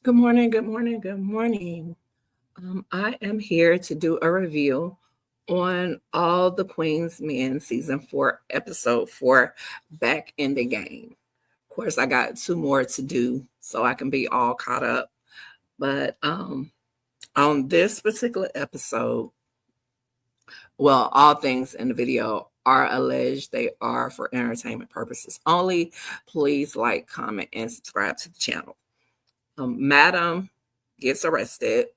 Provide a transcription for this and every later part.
Good morning, good morning, good morning. I am here to do a review on All the Queen's Men Season 4, Episode 4, Back in the Game. Of course, I got two more to do so I can be all caught up. But on this particular episode, well, all things in the video are alleged. They are for entertainment purposes only. Please like, comment, and subscribe to the channel. Madam gets arrested.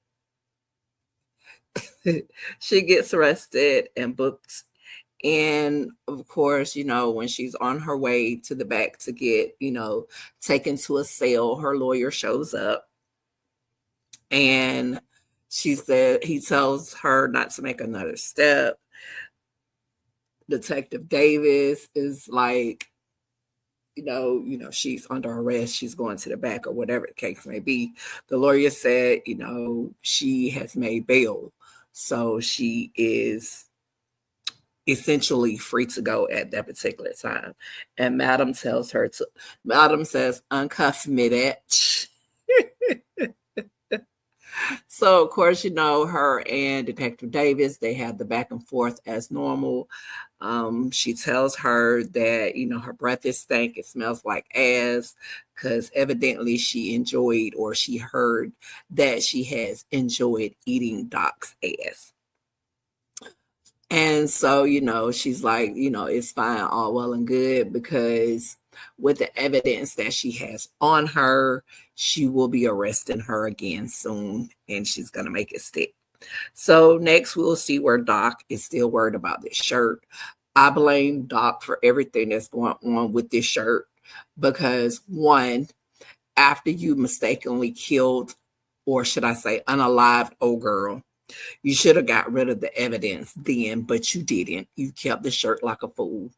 She gets arrested and booked. And of course, when she's on her way to the back to get, taken to a cell, her lawyer shows up and he tells her not to make another step. Detective Davis is like, she's under arrest, she's going to the back or whatever the case may be. The lawyer said, she has made bail. So she is essentially free to go at that particular time. And Madam says, uncuff me, bitch. So, of course, her and Detective Davis, they have the back and forth as normal. She tells her that, her breath is stank. It smells like ass because evidently she enjoyed, or she heard that she has enjoyed eating Doc's ass. And so, she's like, it's fine, all well and good, because with the evidence that she has on her, she will be arresting her again soon, and she's going to make it stick. So next we'll see where Doc is still worried about this shirt. I blame Doc for everything that's going on with this shirt because, one, after you mistakenly killed, or should I say unalived, old girl, you should have got rid of the evidence then, but you didn't. You kept the shirt like a fool.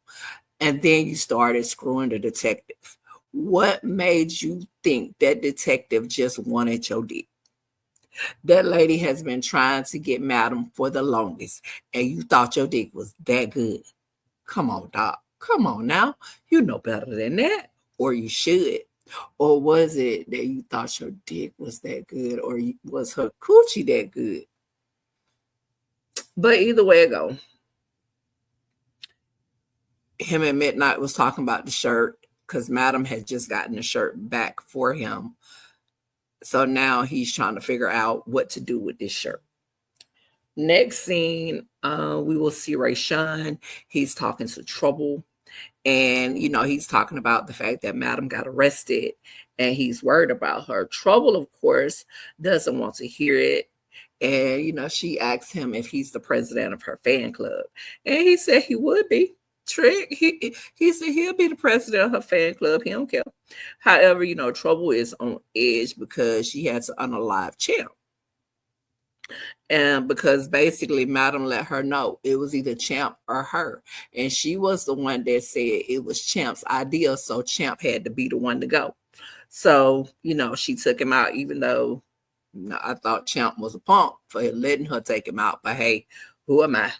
And then you started screwing the detective. What made you think that detective just wanted your dick? That lady has been trying to get Madam for the longest, and you thought your dick was that good. Come on, Doc. Come on now. You know better than that, or you should. Or was it that you thought your dick was that good, or was her coochie that good? But either way it go, him and Midnight was talking about the shirt because Madam had just gotten the shirt back for him. So now he's trying to figure out what to do with this shirt. Next scene, we will see Rayshawn. He's talking to Trouble. And, he's talking about the fact that Madam got arrested and he's worried about her. Trouble, of course, doesn't want to hear it. And, she asked him if he's the president of her fan club. And he said he would be. Trick. He said he'll be the president of her fan club. He don't care. However, Trouble is on edge because she has an unalive champ. And because basically Madam let her know it was either Champ or her. And she was the one that said it was Champ's idea. So Champ had to be the one to go. So, she took him out, even though I thought Champ was a punk for letting her take him out. But hey, who am I?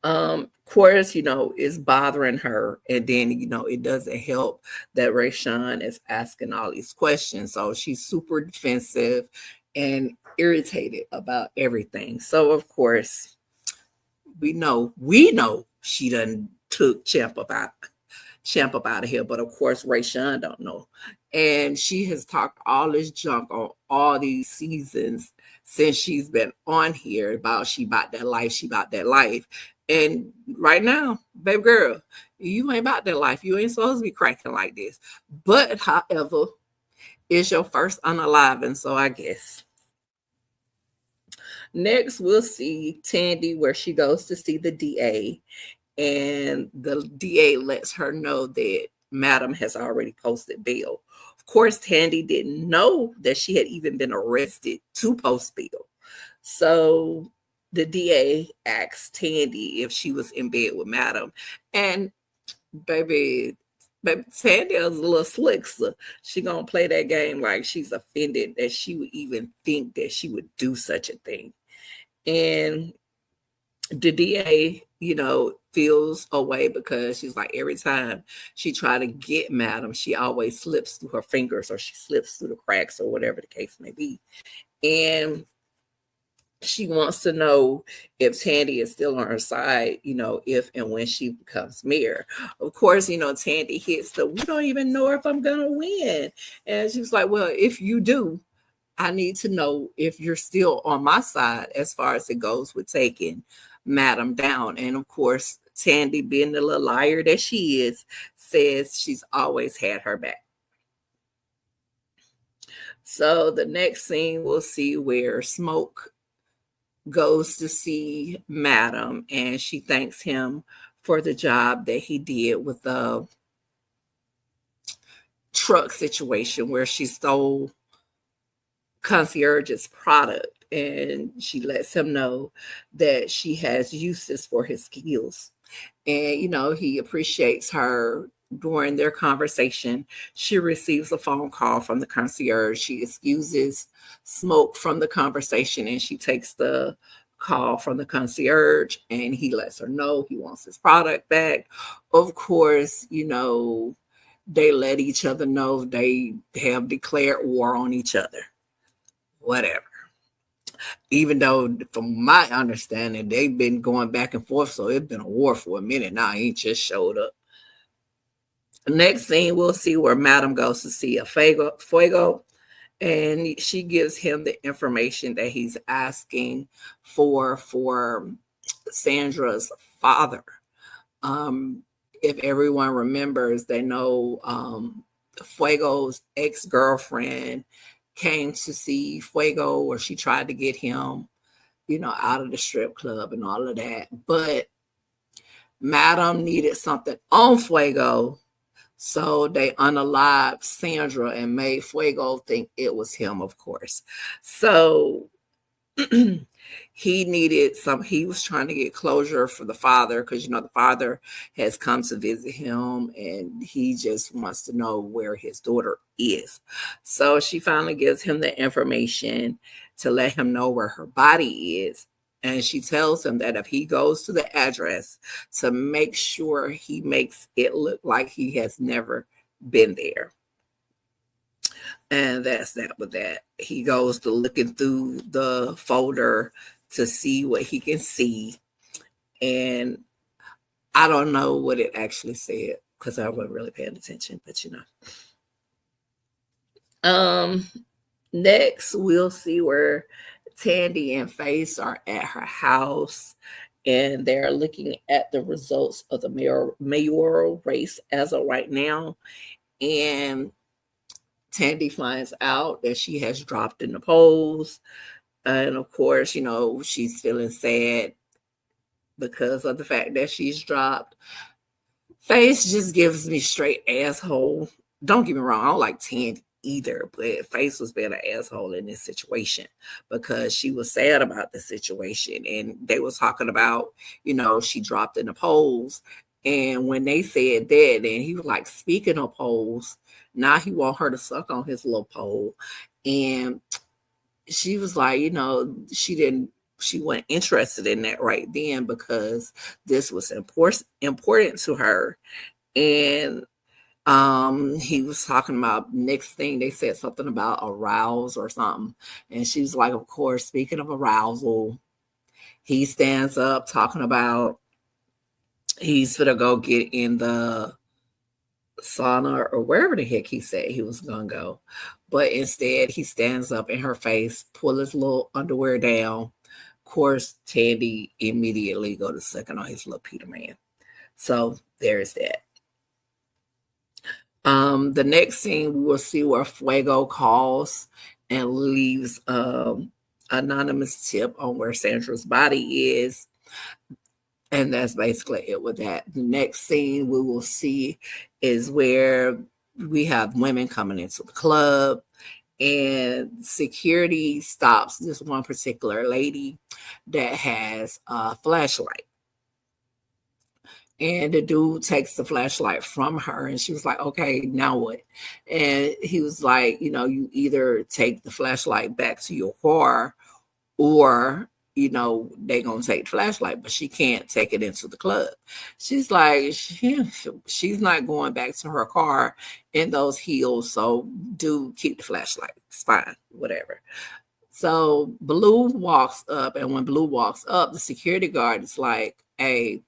Of course, it's bothering her. And then, it doesn't help that Rayshawn is asking all these questions. So she's super defensive and irritated about everything. So of course, we know she done took Champ up out of here, but of course Rayshawn don't know. And she has talked all this junk on all these seasons since she's been on here about she bought that life. And right now, baby girl, you ain't about that life. You ain't supposed to be cracking like this. But however, it's your first unaliving, so I guess. Next, we'll see Tandy where she goes to see the DA, and the DA lets her know that Madam has already posted bail. Of course, Tandy didn't know that she had even been arrested to post bail. So the DA asked Tandy if she was in bed with Madam, and baby Sandy is a little slick, so she gonna play that game like she's offended that she would even think that she would do such a thing. And the DA feels away because she's like, every time she try to get Madam, she always slips through her fingers or she slips through the cracks or whatever the case may be. And she wants to know if Tandy is still on her side, if and when she becomes mayor. Of course, Tandy hits we don't even know if I'm going to win. And she's like, well, if you do, I need to know if you're still on my side as far as it goes with taking Madam down. And of course, Tandy, being the little liar that she is, says she's always had her back. So the next scene, we'll see where Smoke goes to see Madam, and she thanks him for the job that he did with the truck situation where she stole concierge's product, and she lets him know that she has uses for his skills. And he appreciates her. During their conversation, she receives a phone call from the concierge. She excuses Smoke from the conversation, and she takes the call from the concierge, and he lets her know he wants his product back. Of course, they let each other know they have declared war on each other. Whatever. Even though, from my understanding, they've been going back and forth, so it's been a war for a minute now. He just showed up. Next scene, we'll see where Madam goes to see a Fuego, and she gives him the information that he's asking for Sandra's father. If everyone remembers, they know Fuego's ex-girlfriend came to see Fuego, or she tried to get him, out of the strip club and all of that. But Madam needed something on Fuego, so they unalived Sandra and made Fuego think it was him, of course. So he was trying to get closure for the father, because the father has come to visit him, and he just wants to know where his daughter is. So she finally gives him the information to let him know where her body is. And she tells him that if he goes to the address, to make sure he makes it look like he has never been there. And that's that with that. He goes to looking through the folder to see what he can see. And I don't know what it actually said, because I wasn't really paying attention, but next we'll see where Tandy and Face are at her house, and they're looking at the results of the mayoral race as of right now. And Tandy finds out that she has dropped in the polls. And of course, she's feeling sad because of the fact that she's dropped. Face just gives me straight asshole. Don't get me wrong, I don't like Tandy either, but Face was being an asshole in this situation because she was sad about the situation, and they was talking about, she dropped in the polls. And when they said that, then he was like, speaking of polls, now he want her to suck on his little pole. And she was like, she wasn't interested in that right then, because this was important to her. And he was talking about, next thing they said something about arouse or something. And she was like, of course, speaking of arousal, he stands up talking about he's gonna go get in the sauna or wherever the heck he said he was gonna go. But instead, he stands up in her face, pull his little underwear down. Of course, Tandy immediately go to sucking on his little Peter Man. So there's that. The next scene, we will see where Fuego calls and leaves anonymous tip on where Sandra's body is. And that's basically it with that. The next scene we will see is where we have women coming into the club, and security stops this one particular lady that has a flashlight. And the dude takes the flashlight from her, and she was like, okay, now what? And he was like, you either take the flashlight back to your car, or they gonna take the flashlight, but she can't take it into the club. She's like, she's not going back to her car in those heels. So do keep the flashlight. It's fine, whatever. So Blue walks up, and when Blue walks up, the security guard is like, hey,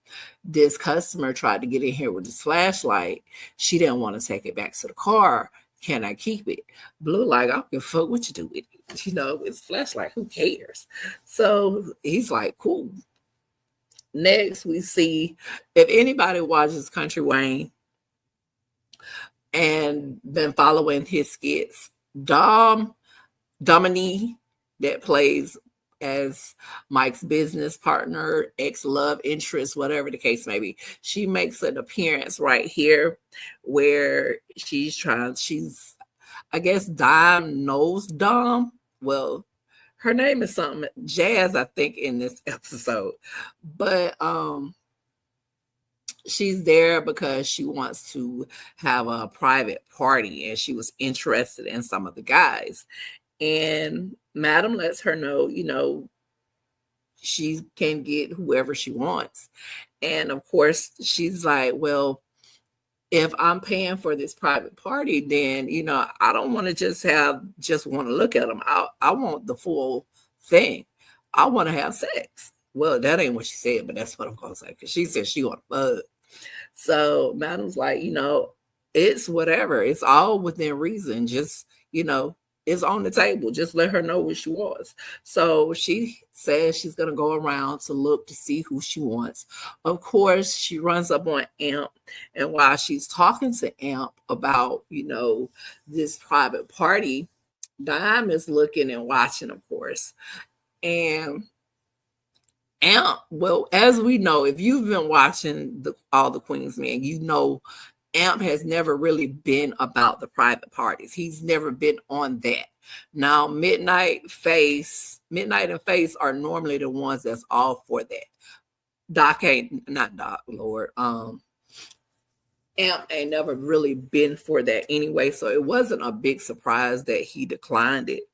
this customer tried to get in here with this flashlight. She didn't want to take it back to the car. Can I keep it? Blue like, I don't give a fuck what you do with it. It's a flashlight. Who cares? So he's like, cool. Next, we see, if anybody watches Country Wayne and been following his skits, Dominique, that plays as Mike's business partner, ex-love interest, whatever the case may be, she makes an appearance right here where she's I guess Dom knows Dom. Well, her name is something Jazz, I think, in this episode. But she's there because she wants to have a private party, and she was interested in some of the guys. And Madam lets her know, she can get whoever she wants. And of course, she's like, well, if I'm paying for this private party, then, I don't want to just want to look at them. I want the full thing. I want to have sex. Well, that ain't what she said, but that's what I'm going to say, because she said she want to fuck. So Madam's like, it's whatever. It's all within reason. Just, it's on the table. Just let her know what she wants. So she says she's going to go around to look to see who she wants. Of course, she runs up on Amp. And while she's talking to Amp about, this private party, Dime is looking and watching, of course. And Amp, well, as we know, if you've been watching all the Queen's Men, Amp has never really been about the private parties. He's never been on that. Now, Midnight and Face are normally the ones that's all for that. Amp ain't never really been for that anyway, so it wasn't a big surprise that he declined it.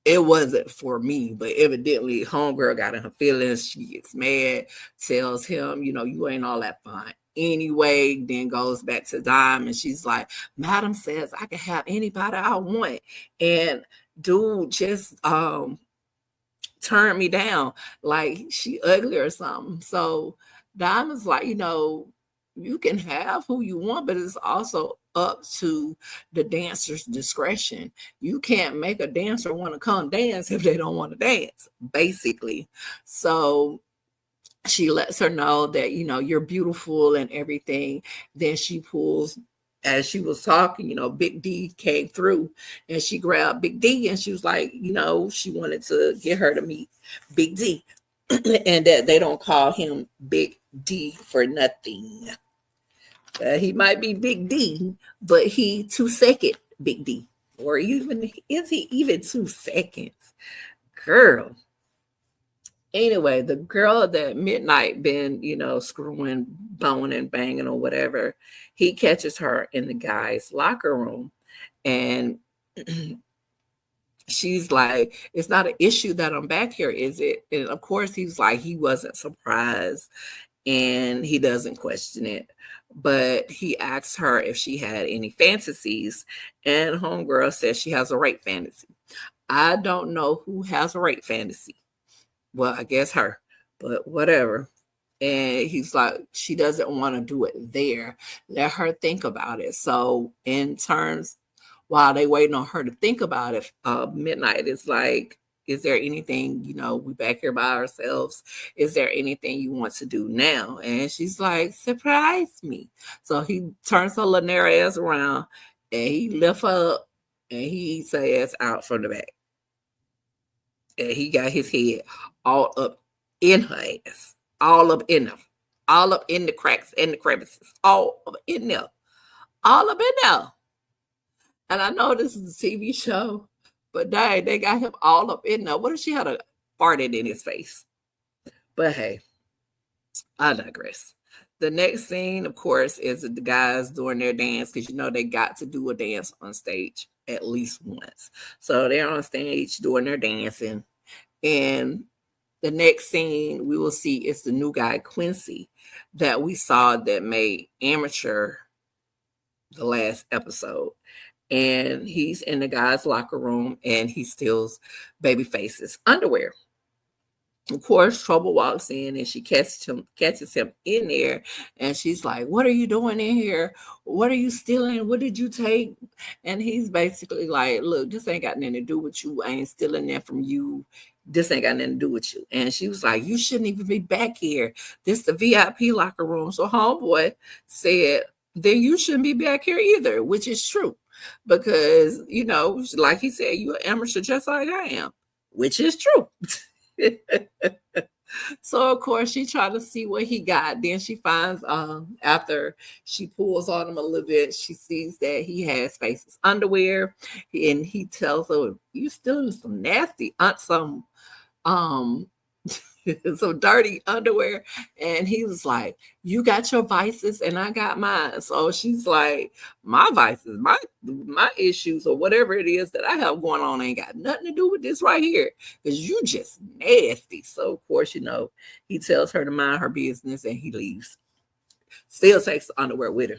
It wasn't for me, but evidently homegirl got in her feelings. She gets mad, tells him, you ain't all that fine anyway, then goes back to Dime, and she's like, Madam says I can have anybody I want. And dude just turned me down like she ugly or something. So Dime is like, you can have who you want, but it's also up to the dancer's discretion. You can't make a dancer want to come dance if they don't want to dance, basically. So she lets her know that, you're beautiful and everything. Then she pulls, as she was talking, Big D came through, and she grabbed Big D, and she was like, she wanted to get her to meet Big D, and that they don't call him Big D for nothing. He might be Big D, but he 2 second Big D, or even, is he even 2 seconds? Girl. Anyway, the girl that Midnight been, screwing, boning, banging, or whatever, he catches her in the guy's locker room, and she's like, it's not an issue that I'm back here, is it? And of course, he's like, he wasn't surprised, and he doesn't question it. But he asks her if she had any fantasies, and homegirl says she has a rape fantasy. I don't know who has a rape fantasy. Well, I guess her, but whatever. And he's like, she doesn't want to do it there. Let her think about it. So in terms, while they waiting on her to think about it, Midnight is like, is there anything, we back here by ourselves. Is there anything you want to do now? And she's like, surprise me. So he turns her little ass around, and he lifts her up, and he eats her ass out from the back. And he got his head all up in her ass, all up in them, all up in the cracks and the crevices, all up in there, all up in there. And I know this is a TV show, but dang, they got him all up in there. What if she had a farted in his face? But hey, I digress. The next scene, of course, is the guys doing their dance, because they got to do a dance on stage at least once. So they're on stage doing their dancing, And the next scene we will see is the new guy, Quincy, that we saw that made Amateur the last episode. And he's in the guy's locker room and he steals Babyface's underwear. Of course, Trouble walks in and she catches him in there, and she's like, "What are you doing in here? What are you stealing? What did you take?" And he's basically like, "Look, this ain't got nothing to do with you. I ain't stealing that from you. This ain't got nothing to do with you." And she was like, "You shouldn't even be back here. This the VIP locker room." So homeboy said, "Then you shouldn't be back here either," which is true. Because, like he said, you're an amateur just like I am, which is true. So of course she tried to see what he got. Then she finds after she pulls on him a little bit, she sees that he has Face's underwear, and he tells her, "You stealing some nasty some some dirty underwear." And he was like, "You got your vices and I got mine." So she's like, "My vices, my issues, or whatever it is that I have going on ain't got nothing to do with this right here, because you just nasty." So of course, he tells her to mind her business and he leaves. Still takes the underwear with her.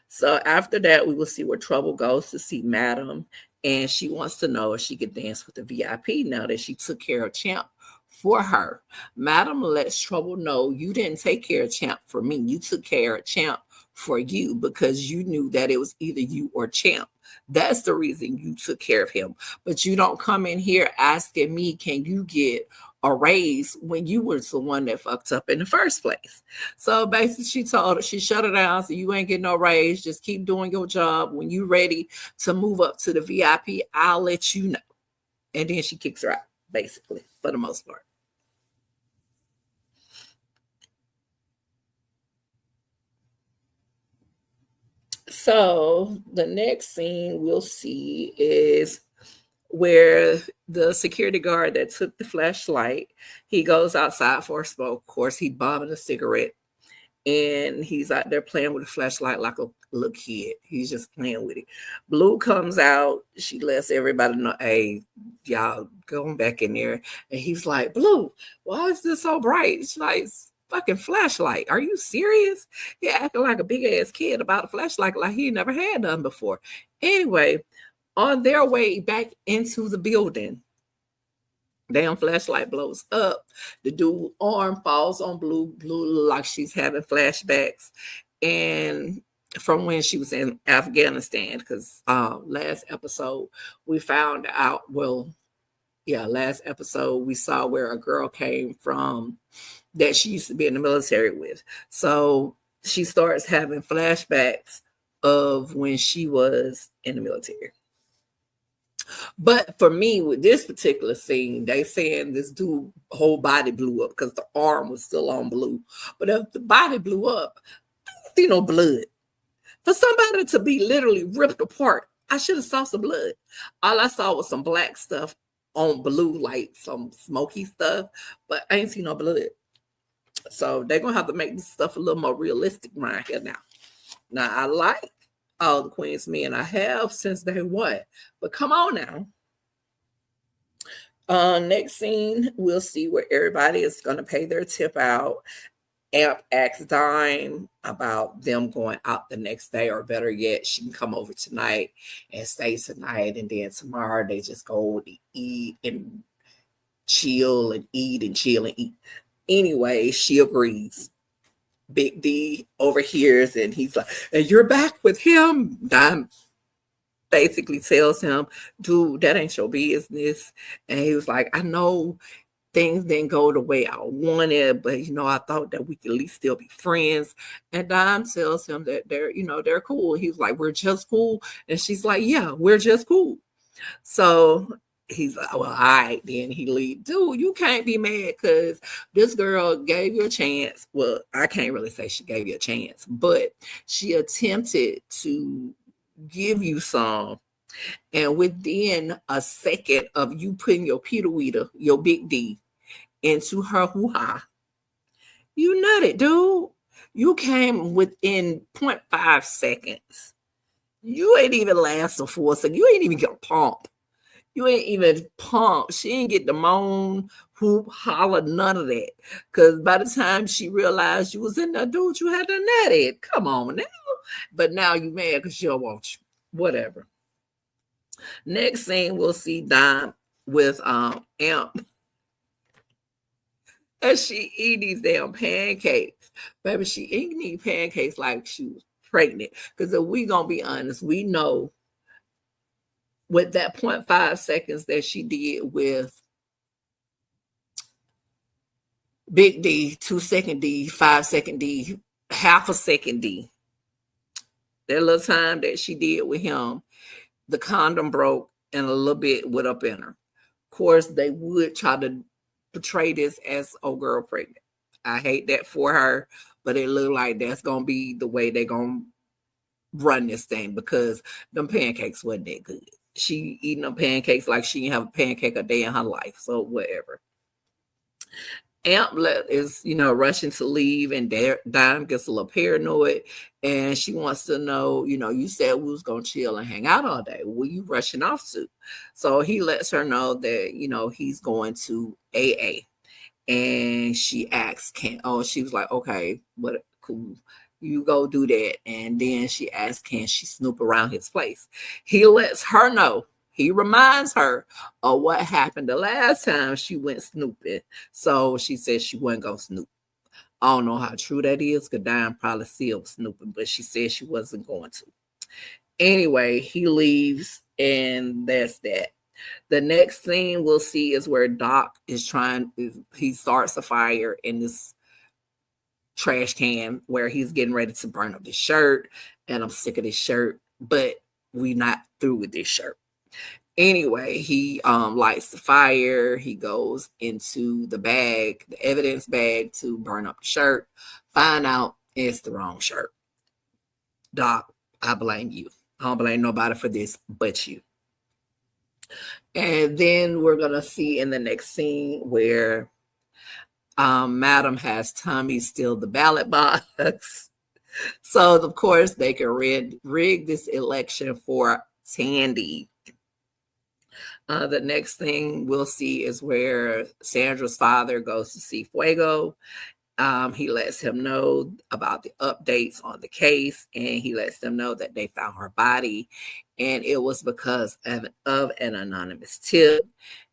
So after that, we will see where Trouble goes to see Madam, and she wants to know if she could dance with the VIP now that she took care of Champ for her. Madam lets Trouble know, "You didn't take care of Champ for me. You took care of Champ for you because you knew that it was either you or Champ. That's the reason you took care of him. But you don't come in here asking me, can you get a raise, when you were the one that fucked up in the first place." So basically she shut her down. So you ain't getting no raise. Just keep doing your job. When you ready to move up to the VIP, I'll let you know. And then she kicks her out, basically, for the most part. So the next scene we'll see is where the security guard that took the flashlight, he goes outside for a smoke. Of course, he bombing a cigarette, and he's out there playing with a flashlight like a little kid. He's just playing with it. Blue comes out. She lets everybody know, "Hey, y'all going back in there." And he's like, "Blue, why is this so bright?" She's like, "It's fucking flashlight. Are you serious?" He acting like a big ass kid about a flashlight like he never had done before. Anyway, on their way back into the building, damn flashlight blows up. The dude arm falls on Blue. Blue like she's having flashbacks, and from when she was in Afghanistan. Because last episode we found out. Last episode we saw where a girl came from that she used to be in the military with. So she starts having flashbacks of when she was in the military. But for me, with this particular scene, they saying this dude whole body blew up because the arm was still on Blue. But if the body blew up, I didn't see no blood. For somebody to be literally ripped apart, I should have saw some blood. All I saw was some black stuff on Blue, like some smoky stuff, but I ain't seen no blood. So they're gonna have to make this stuff a little more realistic around here now. Now I like all the Queen's men I have since day one, but come on now. Next scene, we'll see where everybody is gonna pay their tip out. Amp asks Dime about them going out the next day, or better yet, she can come over tonight and stay tonight, and then tomorrow they just go to eat and chill and eat and chill and eat. Anyway, she agrees. Big D overhears, and he's like, "And you're back with him?" Dime basically tells him, "Dude, that ain't your business." And he was like, "I know things didn't go the way I wanted, but I thought that we could at least still be friends." And Dime tells him that they're cool. He's like, "We're just cool." And she's like, "Yeah, we're just cool." So he's like, "Well, all right," then he leaves. Dude, you can't be mad because this girl gave you a chance. Well, I can't really say she gave you a chance, but she attempted to give you some. And within a second of you putting your Peter Weeder, your big D, into her hoo-ha, you nutted, dude. You came within 0.5 seconds. You ain't even last a 4 seconds. You ain't even get a pump. You ain't even pumped. She ain't get the moan, whoop, holler, none of that. Because by the time she realized you was in there, dude, you had to nut it. Come on now. But now you mad because she don't want you. Whatever. Next scene, we'll see Dime with Amp as she eat these damn pancakes. Baby, she eating these pancakes like she was pregnant. Because if we gonna be honest, we know with that 0.5 seconds that she did with Big D, 2-second D, 5-second D, half a second D. That little time that she did with him, the condom broke and a little bit went up in her. Of course, they would try to portray this as old girl pregnant. I hate that for her, but it looked like that's gonna be the way they're gonna run this thing because them pancakes wasn't that good. She eating them pancakes like she didn't have a pancake a day in her life. So whatever. Amp is, rushing to leave, and Dime gets a little paranoid, and she wants to know, you said we was gonna chill and hang out all day. Where you rushing off to? So he lets her know that, he's going to AA, and she asks, she was like, okay, what, cool. You go do that. And then she asks, can she snoop around his place? He lets her know. He reminds her of what happened the last time she went snooping. So she said she wasn't going to snoop. I don't know how true that is because Diane probably still was snooping, but she said she wasn't going to. Anyway, he leaves, and that's that. The next thing we'll see is where Doc he starts a fire in this trash can where he's getting ready to burn up the shirt, and I'm sick of this shirt, but we not through with this shirt. Anyway, he lights the fire. He goes into the evidence bag to burn up the shirt. Find out it's the wrong shirt. Doc, I blame you. I don't blame nobody for this but you. And then we're going to see in the next scene where Madam has Tommy steal the ballot box. So, of course, they can rig this election for Tandy. The next thing we'll see is where Sandra's father goes to see Fuego. He lets him know about the updates on the case, and he lets them know that they found her body, and it was because of an anonymous tip.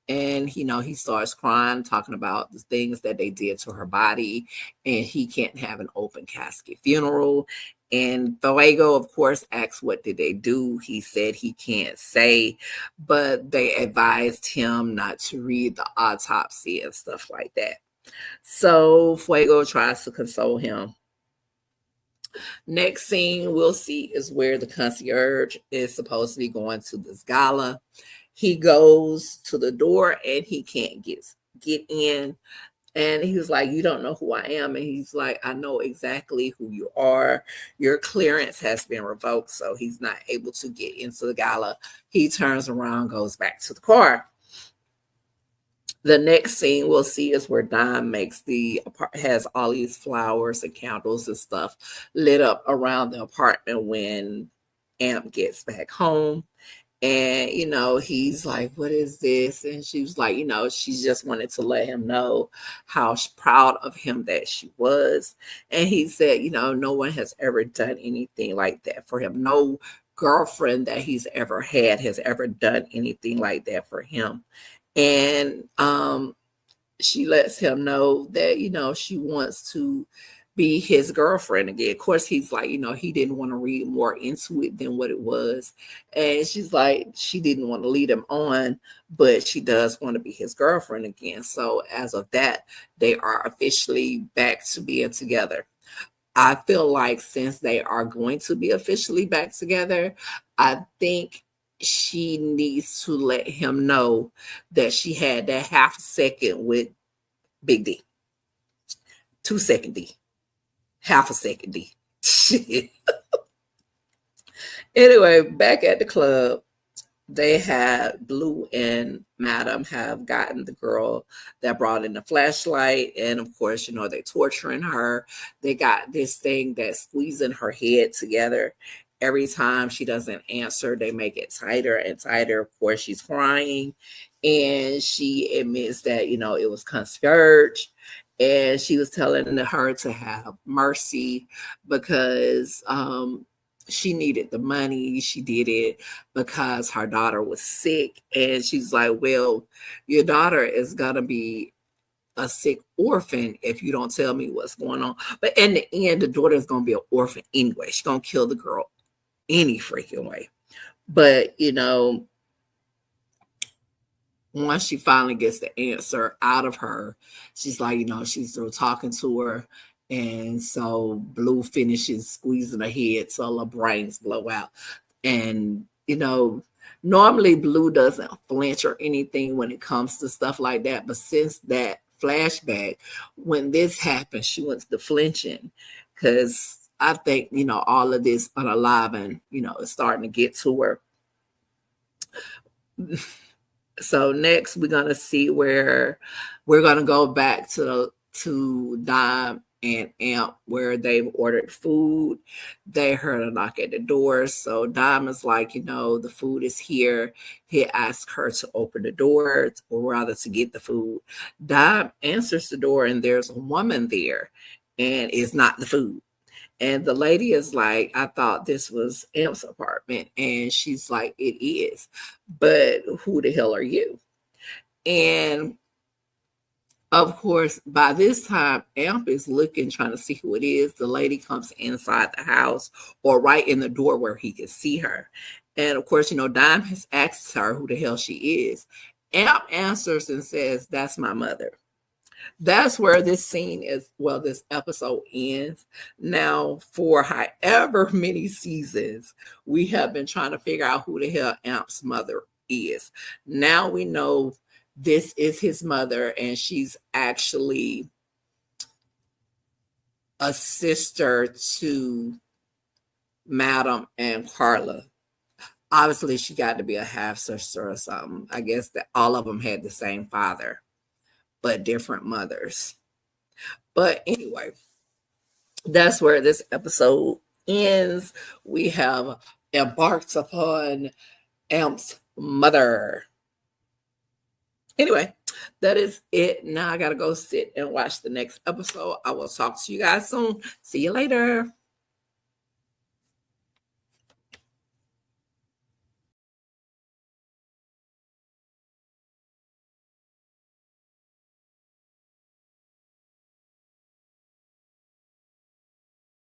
And, he starts crying, talking about the things that they did to her body, and he can't have an open casket funeral. And Fuego, of course, asks what did they do. He said he can't say, but they advised him not to read the autopsy and stuff like that. So Fuego tries to console him. Next scene we'll see is where the concierge is supposed to be going to this gala. He goes to the door and he can't get in. And he was like, you don't know who I am. And he's like, I know exactly who you are. Your clearance has been revoked. So he's not able to get into the gala. He turns around, goes back to the car. The next scene we'll see is where Dime has all these flowers and candles and stuff lit up around the apartment when Amp gets back home. And, he's like, what is this? And she was like, she just wanted to let him know how proud of him that she was. And he said, no one has ever done anything like that for him. No girlfriend that he's ever had has ever done anything like that for him. And she lets him know that, she wants to be his girlfriend again. Of course, he's like, he didn't want to read more into it than what it was. And she's like, she didn't want to lead him on, but she does want to be his girlfriend again. So as of that, they are officially back to being together. I feel like since they are going to be officially back together, I think she needs to let him know that she had that half a second with Big D. 2-second D. Half a second D. Anyway, back at the club, they had Blue and Madam have gotten the girl that brought in the flashlight. And of course, they're torturing her. They got this thing that's squeezing her head together every time she doesn't answer, they make it tighter and tighter. Of course, she's crying, and she admits that, you know, it was concierge, and she was telling her to have mercy because she needed the money. She did it because her daughter was sick, and she's like, well, your daughter is gonna be a sick orphan if you don't tell me what's going on. But in the end, the daughter is gonna be an orphan anyway. She's gonna kill the girl any freaking way. But you know, once she finally gets the answer out of her, she's like, you know, she's through talking to her. And so Blue finishes squeezing her head till her brains blow out. And, you know, normally Blue doesn't flinch or anything when it comes to stuff like that. But since that flashback, when this happened, she went to flinching because I think, you know, all of this unaliving, you know, is starting to get to her. So next we're gonna see where we're gonna go back to Dime and Amp where they've ordered food. They heard a knock at the door. So Dime is like, you know, the food is here. He asks her to open the door, or rather to get the food. Dime answers the door and there's a woman there, and it's not the food. And the lady is like, I thought this was Amp's apartment. And she's like, it is. But who the hell are you? And of course, by this time, Amp is looking, trying to see who it is. The lady comes inside the house or right in the door where he can see her. And of course, you know, Dime has asked her who the hell she is. Amp answers and says, that's my mother. That's where this scene is, well, this episode ends. Now, for however many seasons, we have been trying to figure out who the hell Amp's mother is. Now we know this is his mother, and she's actually a sister to Madam and Carla. Obviously, she got to be a half sister or something. I guess that all of them had the same father, but different mothers. But anyway, that's where this episode ends. We have embarked upon Amp's mother. Anyway, that is it. Now I got to go sit and watch the next episode. I will talk to you guys soon. See you later.